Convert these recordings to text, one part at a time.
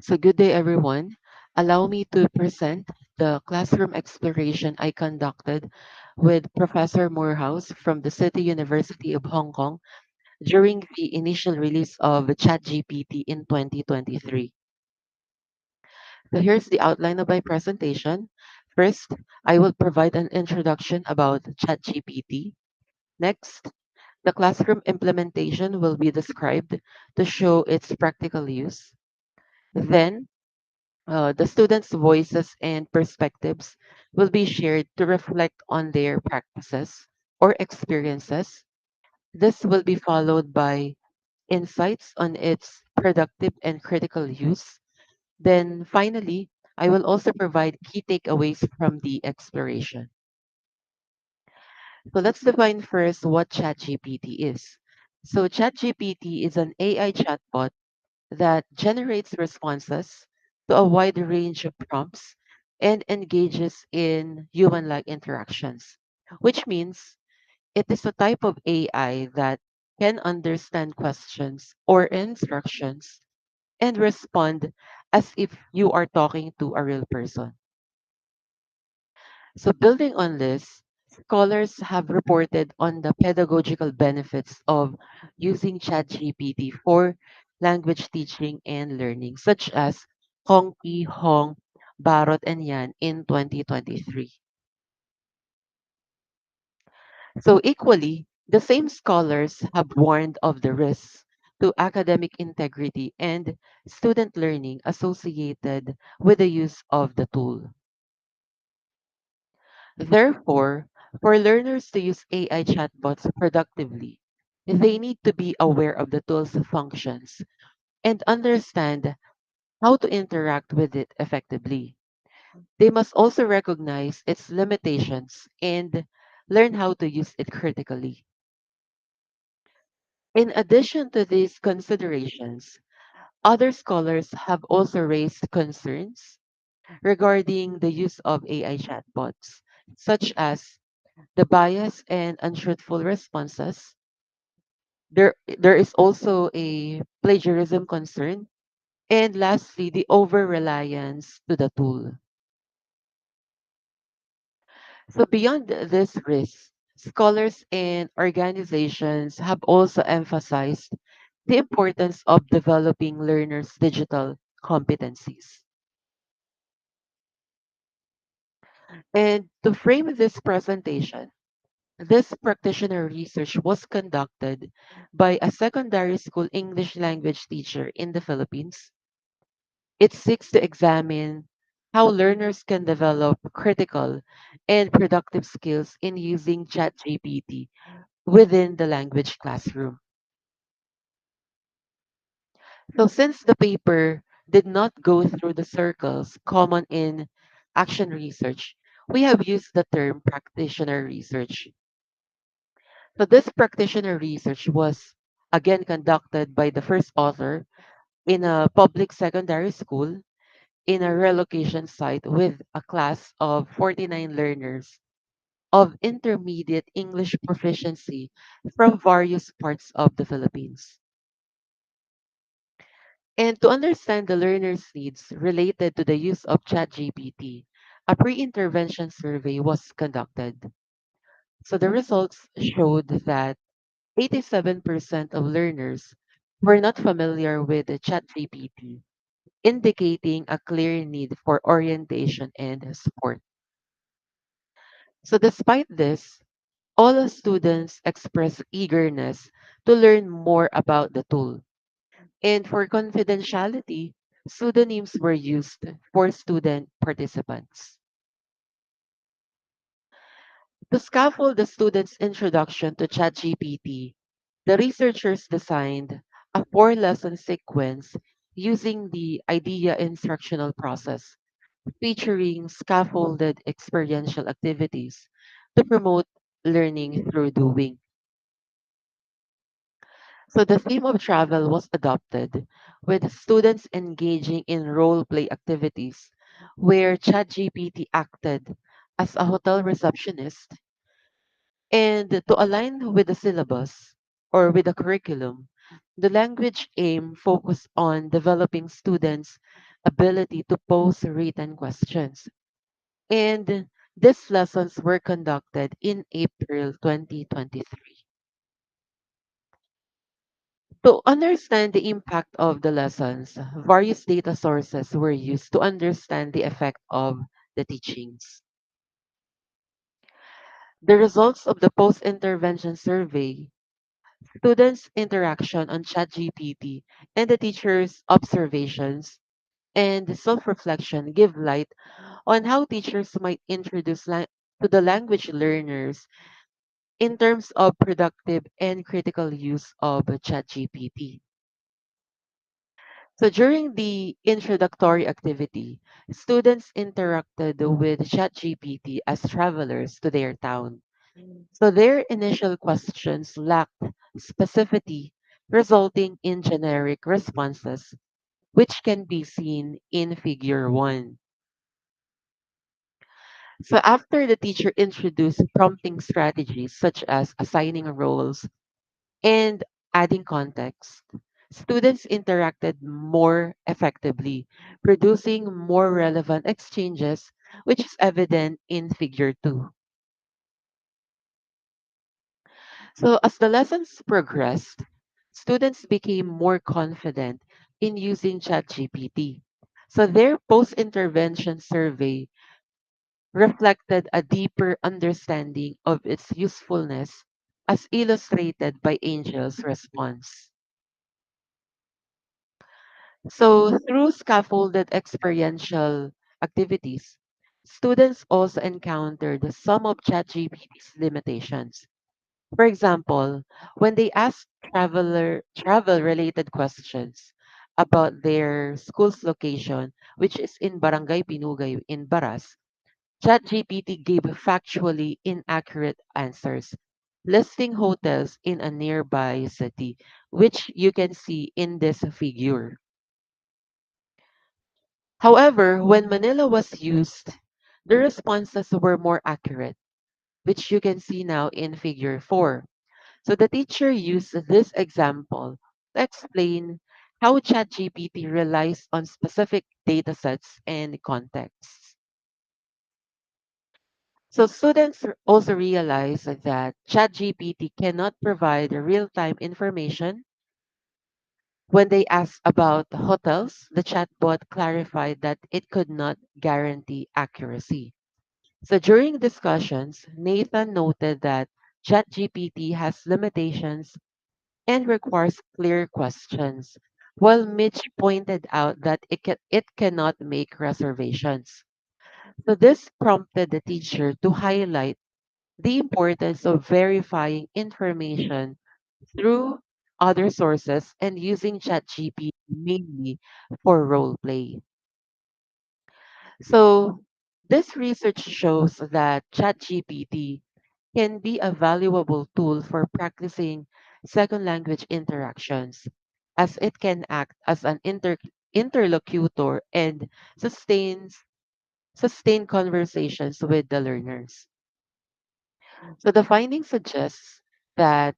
So, good day, everyone. Allow me to present the classroom exploration I conducted with Professor Moorhouse from the City University of Hong Kong during the initial release of ChatGPT in 2023. So, here's the outline of my presentation. First, I will provide an introduction about ChatGPT. Next, the classroom implementation will be described to show its practical use. Then, the students' voices and perspectives will be shared to reflect on their practices or experiences. This will be followed by insights on its productive and critical use. Then finally, I will also provide key takeaways from the exploration. So let's define first what ChatGPT is. So ChatGPT is an AI chatbot that generates responses to a wide range of prompts and engages in human like interactions, which means it is a type of AI that can understand questions or instructions and respond as if you are talking to a real person. So, building on this, scholars have reported on the pedagogical benefits of using ChatGPT for language teaching and learning, such as Hong, Barot, and Yan in 2023. So, equally, the same scholars have warned of the risks to academic integrity and student learning associated with the use of the tool. Therefore, for learners to use AI chatbots productively, they need to be aware of the tool's functions and understand how to interact with it effectively. They must also recognize its limitations and learn how to use it critically. In addition to these considerations, other scholars have also raised concerns regarding the use of AI chatbots, such as the bias and untruthful responses. There is also a plagiarism concern. And lastly, the over reliance to the tool. So beyond this risk, scholars and organizations have also emphasized the importance of developing learners' digital competencies. And to frame this presentation, this practitioner research was conducted by a secondary school English language teacher in the Philippines. It seeks to examine how learners can develop critical and productive skills in using ChatGPT within the language classroom. So, since the paper did not go through the circles common in action research, we have used the term practitioner research. So, this practitioner research was again conducted by the first author in a public secondary school in a relocation site with a class of 49 learners of intermediate English proficiency from various parts of the Philippines. And to understand the learners' needs related to the use of ChatGPT, a pre-intervention survey was conducted. So the results showed that 87% of learners were not familiar with the ChatGPT, indicating a clear need for orientation and support. So despite this, all the students expressed eagerness to learn more about the tool. And for confidentiality, pseudonyms were used for student participants. To scaffold the students' introduction to ChatGPT, the researchers designed a four-lesson sequence using the IDEA instructional process, featuring scaffolded experiential activities to promote learning through doing. So the theme of travel was adopted, with students engaging in role play activities where ChatGPT acted as a hotel receptionist. And to align with the syllabus or with the curriculum, the language aim focused on developing students' ability to pose written questions. And these lessons were conducted in April 2023. To understand the impact of the lessons, various data sources were used to understand the effect of the teachings. The results of the post-intervention survey, students' interaction on ChatGPT, and the teachers' observations and self-reflection give light on how teachers might introduce to the language learners in terms of productive and critical use of ChatGPT. So during the introductory activity, students interacted with ChatGPT as travelers to their town. So their initial questions lacked specificity, resulting in generic responses, which can be seen in Figure 1. So after the teacher introduced prompting strategies such as assigning roles and adding context, students interacted more effectively, producing more relevant exchanges, which is evident in Figure 2. So as the lessons progressed, students became more confident in using ChatGPT. So their post-intervention survey reflected a deeper understanding of its usefulness as illustrated by Angel's response. So, through scaffolded experiential activities, students also encountered some of ChatGPT's limitations. For example, when they asked travel related questions about their school's location, which is in Barangay Pinugay in Baras, ChatGPT gave factually inaccurate answers, listing hotels in a nearby city, which you can see in this figure. However, when Manila was used, the responses were more accurate, which you can see now in figure 4. So the teacher used this example to explain how ChatGPT relies on specific datasets and contexts. So students also realize that ChatGPT cannot provide real-time information. When they asked about hotels, the chatbot clarified that it could not guarantee accuracy. So during discussions, Nathan noted that ChatGPT has limitations and requires clear questions, while Mitch pointed out that it cannot make reservations. So this prompted the teacher to highlight the importance of verifying information through other sources and using ChatGPT mainly for role play. So this research shows that ChatGPT can be a valuable tool for practicing second language interactions, as it can act as an interlocutor and sustain conversations with the learners. So the findings suggests that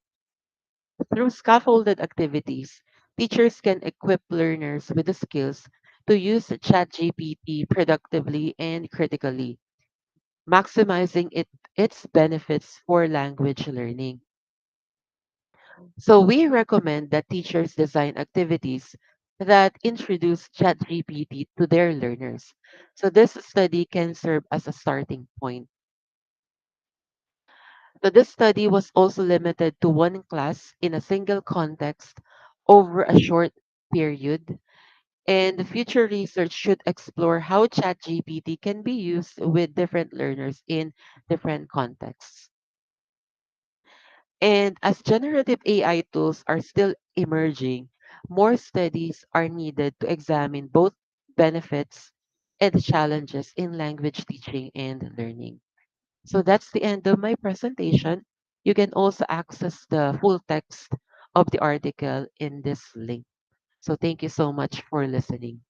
through scaffolded activities, teachers can equip learners with the skills to use ChatGPT productively and critically, maximizing its benefits for language learning. So we recommend that teachers design activities that introduce ChatGPT to their learners. So this study can serve as a starting point. So this study was also limited to one class in a single context over a short period, and the future research should explore how ChatGPT can be used with different learners in different contexts. And as generative AI tools are still emerging, more studies are needed to examine both benefits and challenges in language teaching and learning. So that's the end of my presentation. You can also access the full text of the article in this link. So thank you so much for listening.